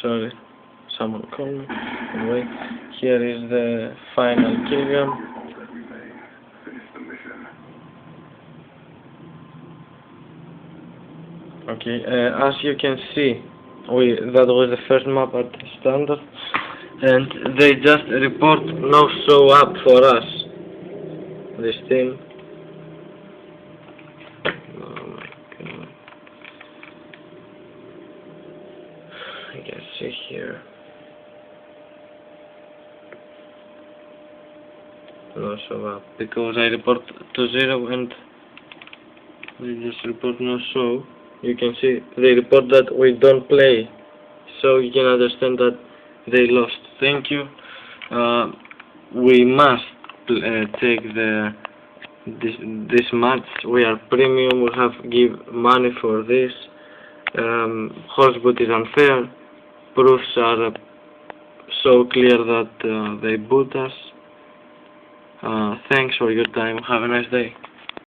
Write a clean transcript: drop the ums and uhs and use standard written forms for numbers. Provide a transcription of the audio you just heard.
sorry, someone called me. Anyway, here is the final kilogram. Okay, as you can see, that was the first map at standard, and they just report no show up for us. This team. Oh my god. I can see here. No show up because I report to 0 and they just report no show. You can see they report that we don't play, so you can understand that they lost. Thank you. We must take this match. We are premium. We have give money for this. Horseboot is unfair. Proofs are so clear that they boot us. Thanks for your time. Have a nice day.